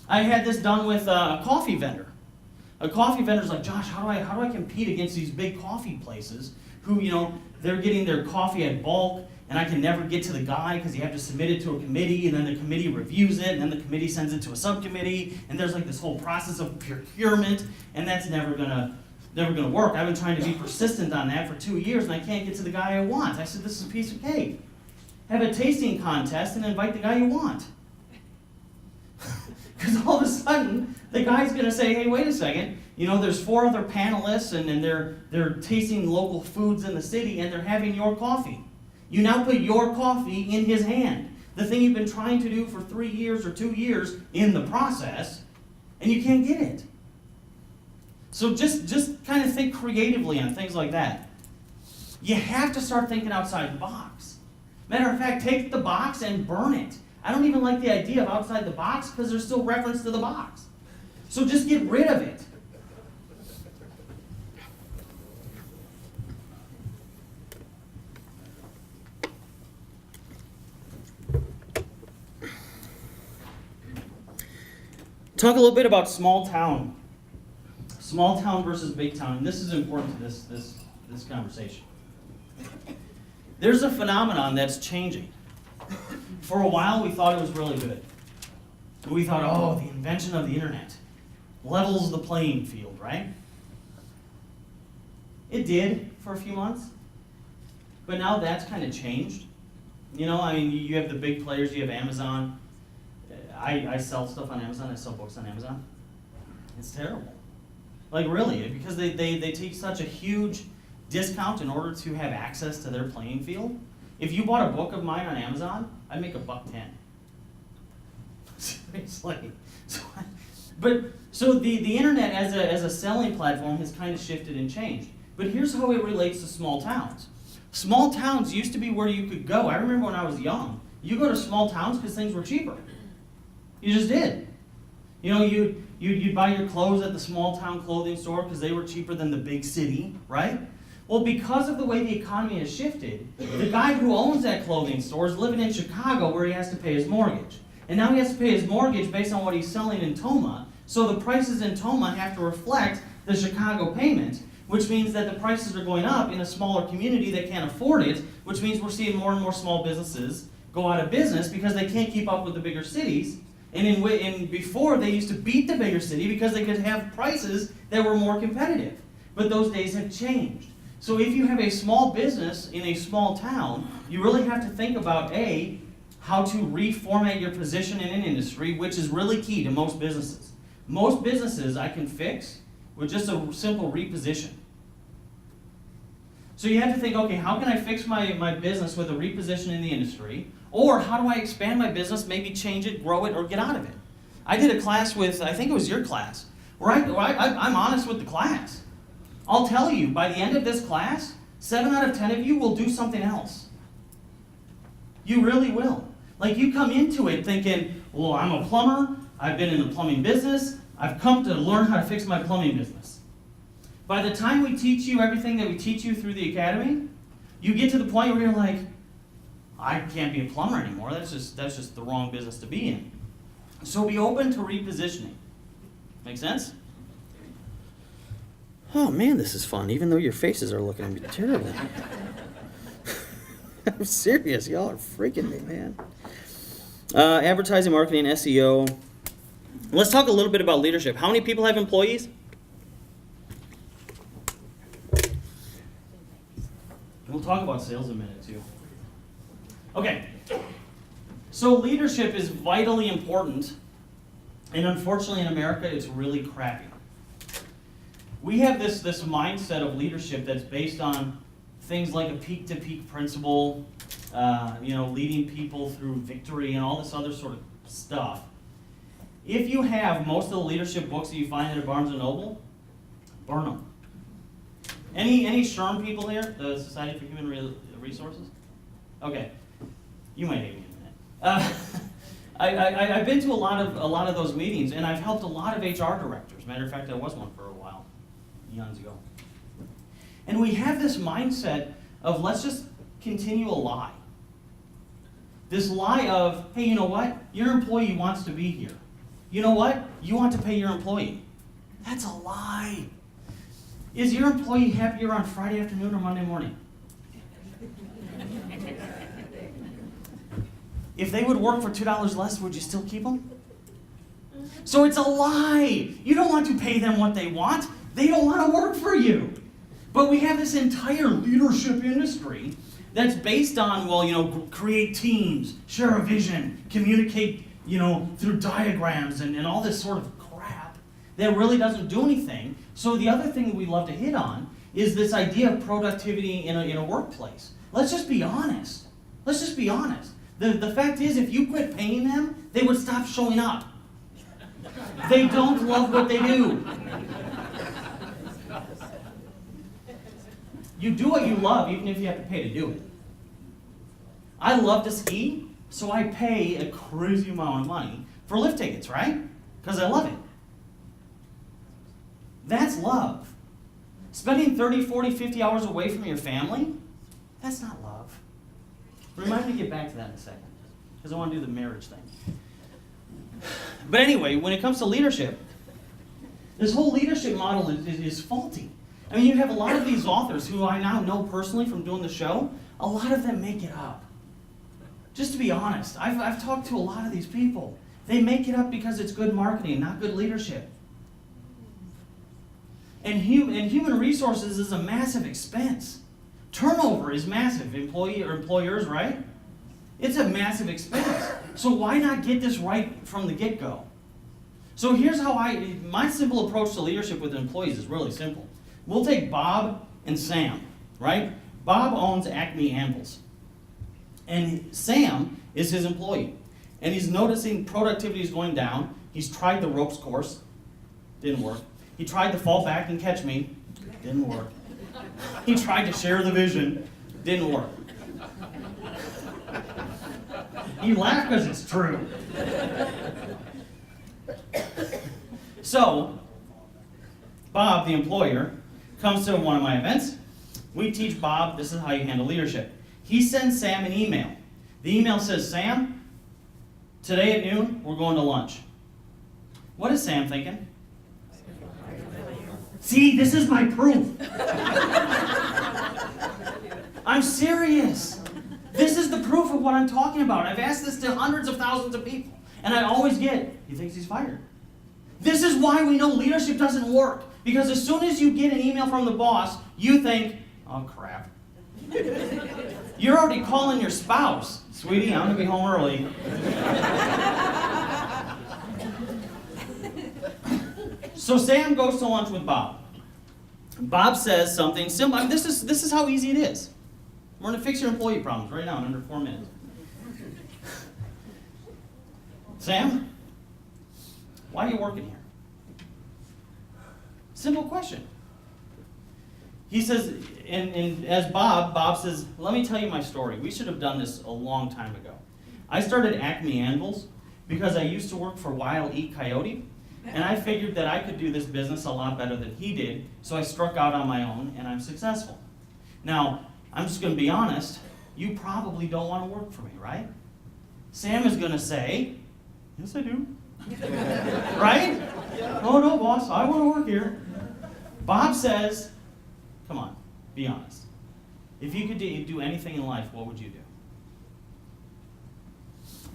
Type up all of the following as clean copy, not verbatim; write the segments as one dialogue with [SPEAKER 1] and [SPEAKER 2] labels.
[SPEAKER 1] I had this done with a coffee vendor. A coffee vendor's like, Josh, how do I compete against these big coffee places who, they're getting their coffee at bulk, and I can never get to the guy because you have to submit it to a committee, and then the committee reviews it, and then the committee sends it to a subcommittee, and there's like this whole process of procurement, and that's never gonna work. I've been trying to be persistent on that for 2 years, and I can't get to the guy I want. I said, this is a piece of cake. Have a tasting contest and invite the guy you want. Because all of a sudden, the guy's going to say, hey, wait a second, there's 4 other panelists, and they're tasting local foods in the city, and they're having your coffee. You now put your coffee in his hand. The thing you've been trying to do for 3 years or 2 years in the process, and you can't get it. So just kind of think creatively on things like that. You have to start thinking outside the box. Matter of fact, take the box and burn it. I don't even like the idea of outside the box because there's still reference to the box. So just get rid of it. Talk a little bit about small town. Small town versus big town. And this is important to this conversation. There's a phenomenon that's changing. For a while, we thought it was really good. We thought, the invention of the internet levels the playing field, right? It did for a few months. But now that's kind of changed. You have the big players, you have Amazon. I sell stuff on Amazon, I sell books on Amazon. It's terrible. Like really, because they take such a huge discount in order to have access to their playing field. If you bought a book of mine on Amazon, I'd make $1.10. Seriously. So the internet as a selling platform has kind of shifted and changed. But here's how it relates to small towns. Small towns used to be where you could go. I remember when I was young, you go to small towns because things were cheaper. You just did. You'd buy your clothes at the small town clothing store because they were cheaper than the big city, right? Well, because of the way the economy has shifted, the guy who owns that clothing store is living in Chicago where he has to pay his mortgage. And now he has to pay his mortgage based on what he's selling in Tomah, so the prices in Tomah have to reflect the Chicago payment, which means that the prices are going up in a smaller community that can't afford it, which means we're seeing more and more small businesses go out of business because they can't keep up with the bigger cities. And before, they used to beat the bigger city because they could have prices that were more competitive. But those days have changed. So if you have a small business in a small town, you really have to think about, A, how to reformat your position in an industry, which is really key to most businesses. Most businesses I can fix with just a simple reposition. So you have to think, okay, how can I fix my business with a reposition in the industry? Or how do I expand my business, maybe change it, grow it, or get out of it? I did a class with, I think it was your class, where I'm honest with the class. I'll tell you, by the end of this class, 7 out of 10 of you will do something else. You really will. Like you come into it thinking, well, I'm a plumber, I've been in the plumbing business, I've come to learn how to fix my plumbing business. By the time we teach you everything that we teach you through the academy, you get to the point where you're like, I can't be a plumber anymore. That's just the wrong business to be in. So be open to repositioning. Make sense? Oh man, this is fun, even though your faces are looking at me terribly. I'm serious, y'all are freaking me, man. Advertising, marketing, SEO. Let's talk a little bit about leadership. How many people have employees? We'll talk about sales in a minute too. Okay, so leadership is vitally important, and unfortunately in America it's really crappy. We have this mindset of leadership that's based on things like a peak-to-peak principle, leading people through victory and all this other sort of stuff. If you have most of the leadership books that you find at a Barnes & Noble, burn them. Any SHRM people here, the Society for Human Resources? Okay. You might hate me in a minute. I've been to a lot of those meetings, and I've helped a lot of HR directors. Matter of fact, I was one for a while, eons ago. And we have this mindset of let's just continue a lie. This lie of, hey, you know what? Your employee wants to be here. you know what? You want to pay your employee. That's a lie. Is your employee happier on Friday afternoon or Monday morning? If they would work for $2 less, would you still keep them? So it's a lie. You don't want to pay them what they want. They don't want to work for you. But we have this entire leadership industry that's based on, create teams, share a vision, communicate, through diagrams and all this sort of crap that really doesn't do anything. So the other thing that we love to hit on is this idea of productivity in a workplace. Let's just be honest. Let's just be honest. The fact is, if you quit paying them, they would stop showing up. They don't love what they do. You do what you love, even if you have to pay to do it. I love to ski, so I pay a crazy amount of money for lift tickets, right? Because I love it. That's love. Spending 30, 40, 50 hours away from your family, that's not love. Remind me to get back to that in a second, because I want to do the marriage thing. But anyway, when it comes to leadership, this whole leadership model is faulty. I mean, you have a lot of these authors who I now know personally from doing the show, a lot of them make it up. Just to be honest, I've talked to a lot of these people. They make it up because it's good marketing, not good leadership. And human resources is a massive expense. Turnover is massive, employers, right? It's a massive expense. So why not get this right from the get-go? So here's how my simple approach to leadership with employees is really simple. We'll take Bob and Sam, right? Bob owns Acme Anvils. And Sam is his employee. And he's noticing productivity is going down. He's tried the ropes course. Didn't work. He tried to fall back and catch me. Didn't work. He tried to share the vision. Didn't work. You laugh because it's true. So, Bob, the employer, comes to one of my events. We teach Bob, this is how you handle leadership. He sends Sam an email. The email says, Sam, today at noon, we're going to lunch. What is Sam thinking? See, this is my proof. I'm serious. This is the proof of what I'm talking about. I've asked this to hundreds of thousands of people, and I always get, he thinks he's fired. This is why we know leadership doesn't work. Because as soon as you get an email from the boss, you think, oh crap. You're already calling your spouse. Sweetie, I'm going to be home early. So Sam goes to lunch with Bob. Bob says something simple. This is how easy it is. We're going to fix your employee problems right now in under 4 minutes. Sam, why are you working here? Simple question. He says, and as Bob says, let me tell you my story. We should have done this a long time ago. I started Acme Anvils because I used to work for Wile E. Coyote, and I figured that I could do this business a lot better than he did, so I struck out on my own, and I'm successful. Now, I'm just going to be honest, you probably don't want to work for me, right? Sam is going to say, yes, I do. Right? Oh, no, boss, I want to work here. Bob says, come on, be honest. If you could do anything in life, what would you do?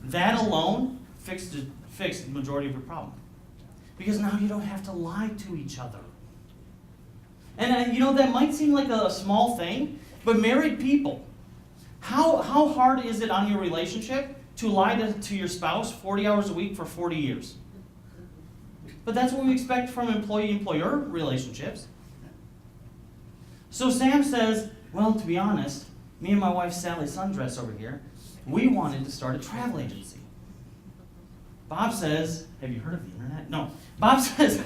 [SPEAKER 1] That alone fixed the majority of your problem. Because now you don't have to lie to each other. And that might seem like a small thing, but married people, how hard is it on your relationship to lie to your spouse 40 hours a week for 40 years? But that's what we expect from employee-employer relationships. So Sam says, well, to be honest, me and my wife Sally Sundress over here, we wanted to start a travel agency. Bob says, have you heard of the internet? No. Bob says,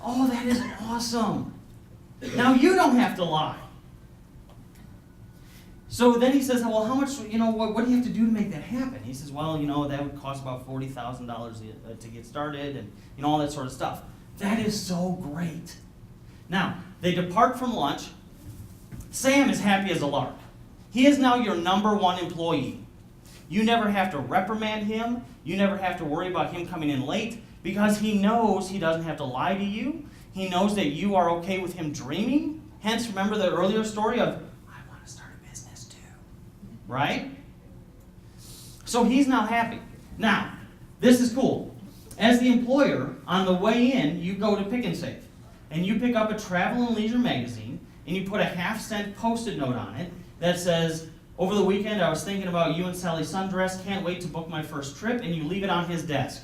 [SPEAKER 1] oh, that is awesome. Now you don't have to lie. So then he says, well, how much, what do you have to do to make that happen? He says, well, that would cost about $40,000 to get started and, all that sort of stuff. That is so great. Now, they depart from lunch. Sam is happy as a lark. He is now your number one employee. You never have to reprimand him. You never have to worry about him coming in late because he knows he doesn't have to lie to you. He knows that you are okay with him dreaming. Hence, remember the earlier story of, I want to start a business too. Right? So he's now happy. Now, this is cool. As the employer, on the way in, you go to Pick and Save. And you pick up a Travel and Leisure magazine, and you put a half-cent Post-it note on it that says, over the weekend I was thinking about you and Sally's sundress, can't wait to book my first trip, and you leave it on his desk.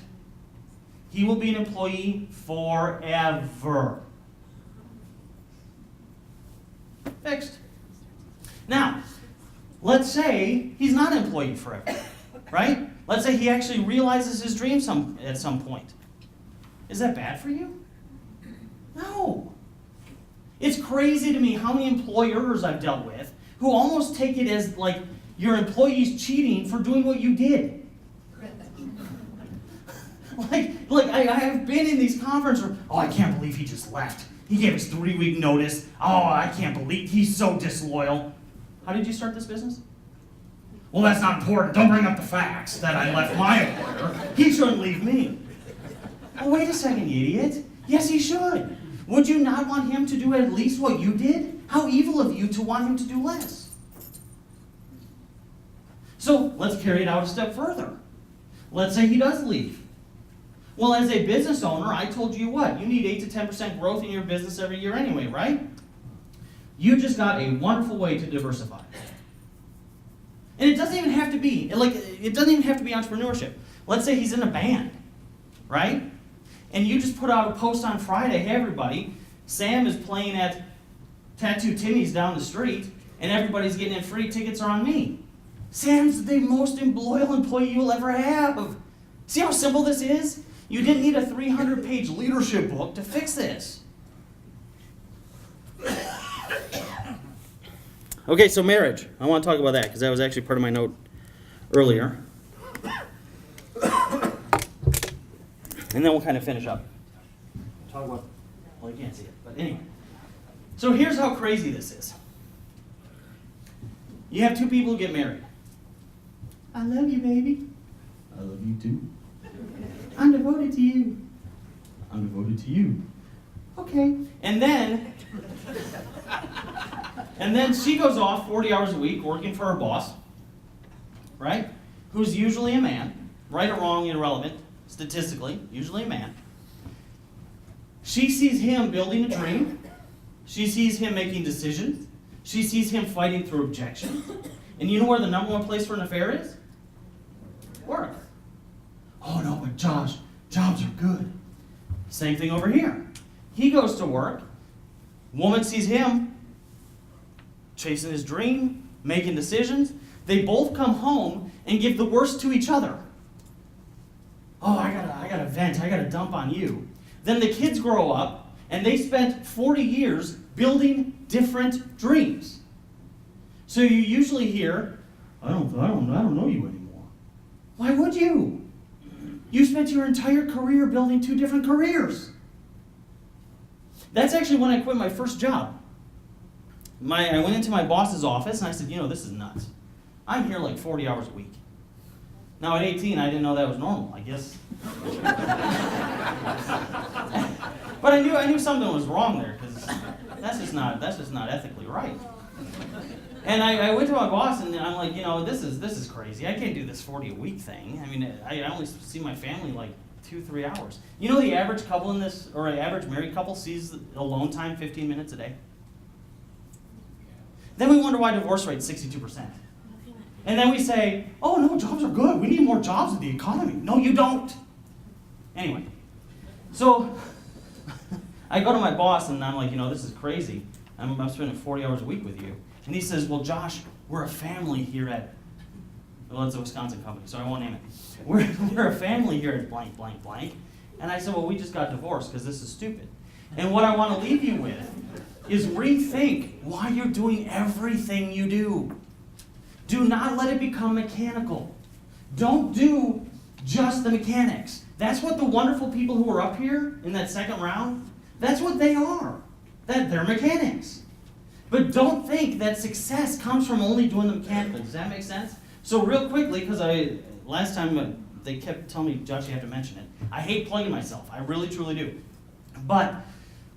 [SPEAKER 1] He will be an employee forever. Fixed. Now, let's say he's not an employee forever, right? Let's say he actually realizes his dream at some point. Is that bad for you? No. It's crazy to me how many employers I've dealt with who almost take it as like your employee's cheating for doing what you did. like I have been in these conferences where, oh, I can't believe he just left. He gave us 3-week notice. Oh, I can't believe he's so disloyal. How did you start this business? Well, that's not important. Don't bring up the facts that I left my employer. He shouldn't leave me. Oh, wait a second, you idiot. Yes, he should. Would you not want him to do at least what you did? How evil of you to want him to do less. So let's carry it out a step further. Let's say he does leave. Well, as a business owner, I told you what? You need 8 to 10% growth in your business every year anyway, right? You just got a wonderful way to diversify. And it doesn't even have to be, entrepreneurship. Let's say he's in a band, right? And you just put out a post on Friday, hey everybody, Sam is playing at Tattoo Timmy's down the street, and everybody's getting in free tickets are on me. Sam's the most loyal employee you'll ever have. See how simple this is? You didn't need a 300-page leadership book to fix this. Okay, so marriage. I want to talk about that because that was actually part of my note earlier. And then we'll kind of finish up. Talk about, well, you can't see it, but anyway. So here's how crazy this is. You have two people who get married. I love you, baby. I love you too. I'm devoted to you. I'm devoted to you. Okay. And then she goes off 40 hours a week working for her boss, right? Who's usually a man, right or wrong, irrelevant. Statistically, usually a man. She sees him building a dream. She sees him making decisions. She sees him fighting through objections. And you know where the number one place for an affair is? Work. Oh no, but Josh, jobs are good. Same thing over here. He goes to work. Woman sees him chasing his dream, making decisions. They both come home and give the worst to each other. Oh, I gotta vent, I gotta dump on you. Then the kids grow up and they spent 40 years building different dreams. So you usually hear, I don't know you anymore. Why would you? You spent your entire career building 2 different careers. That's actually when I quit my first job. I went into my boss's office and I said, this is nuts. I'm here like 40 hours a week. Now at 18, I didn't know that was normal, I guess. But I knew something was wrong there, because that's just not ethically right. And I went to my boss and I'm like, this is crazy. I can't do this 40 a week thing. I mean, I only see my family like 2-3 hours. You know the average couple in this, or an average married couple sees alone time 15 minutes a day? Then we wonder why divorce rate's 62%. And then we say, oh no, jobs are good. We need more jobs in the economy. No, you don't. Anyway, so I go to my boss and I'm like, this is crazy. I'm spending 40 hours a week with you. And he says, well, Josh, we're a family here at, well, it's a Wisconsin company, so I won't name it. We're a family here at blank, blank, blank. And I said, well, we just got divorced because this is stupid. And what I want to leave you with is rethink why you're doing everything you do. Do not let it become mechanical. Don't do just the mechanics. That's what the wonderful people who are up here in that second round, that's what they are. They're mechanics. But don't think that success comes from only doing the mechanical. Does that make sense? So real quickly, because last time they kept telling me, Josh, you have to mention it. I hate plugging myself. I really, truly do. But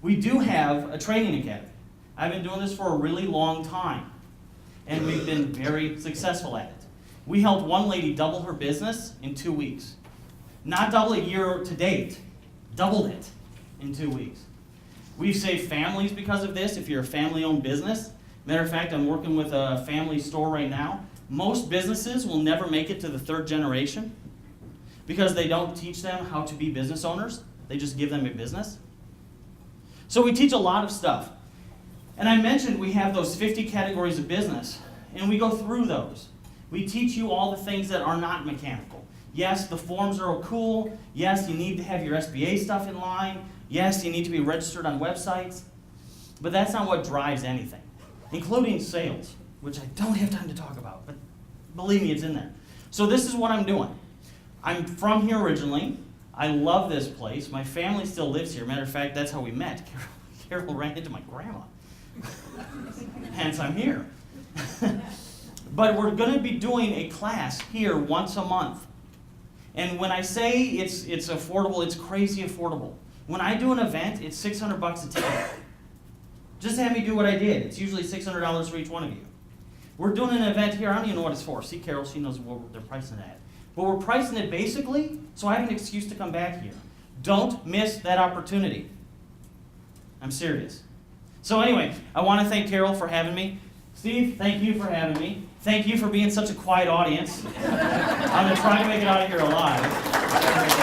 [SPEAKER 1] we do have a training academy. I've been doing this for a really long time, and we've been very successful at it. We helped one lady double her business in 2 weeks. Not double it year to date, doubled it in 2 weeks. We've saved families because of this, if you're a family-owned business. Matter of fact, I'm working with a family store right now. Most businesses will never make it to the 3rd generation because they don't teach them how to be business owners. They just give them a business. So we teach a lot of stuff. And I mentioned we have those 50 categories of business, and we go through those. We teach you all the things that are not mechanical. Yes, the forms are cool. Yes, you need to have your SBA stuff in line. Yes, you need to be registered on websites. But that's not what drives anything, including sales, which I don't have time to talk about, but believe me, it's in there. So this is what I'm doing. I'm from here originally. I love this place. My family still lives here. Matter of fact, that's how we met. Carol ran into my grandma. Hence, I'm here. But we're going to be doing a class here once a month. And when I say it's affordable, it's crazy affordable. When I do an event, it's $600 a ticket. Just have me do what I did. It's usually $600 for each one of you. We're doing an event here. I don't even know what it's for. See, Carol, she knows what they're pricing it at. But we're pricing it basically so I have an excuse to come back here. Don't miss that opportunity. I'm serious. So anyway, I want to thank Carol for having me. Steve, thank you for having me. Thank you for being such a quiet audience. I'm going to try to make it out of here alive.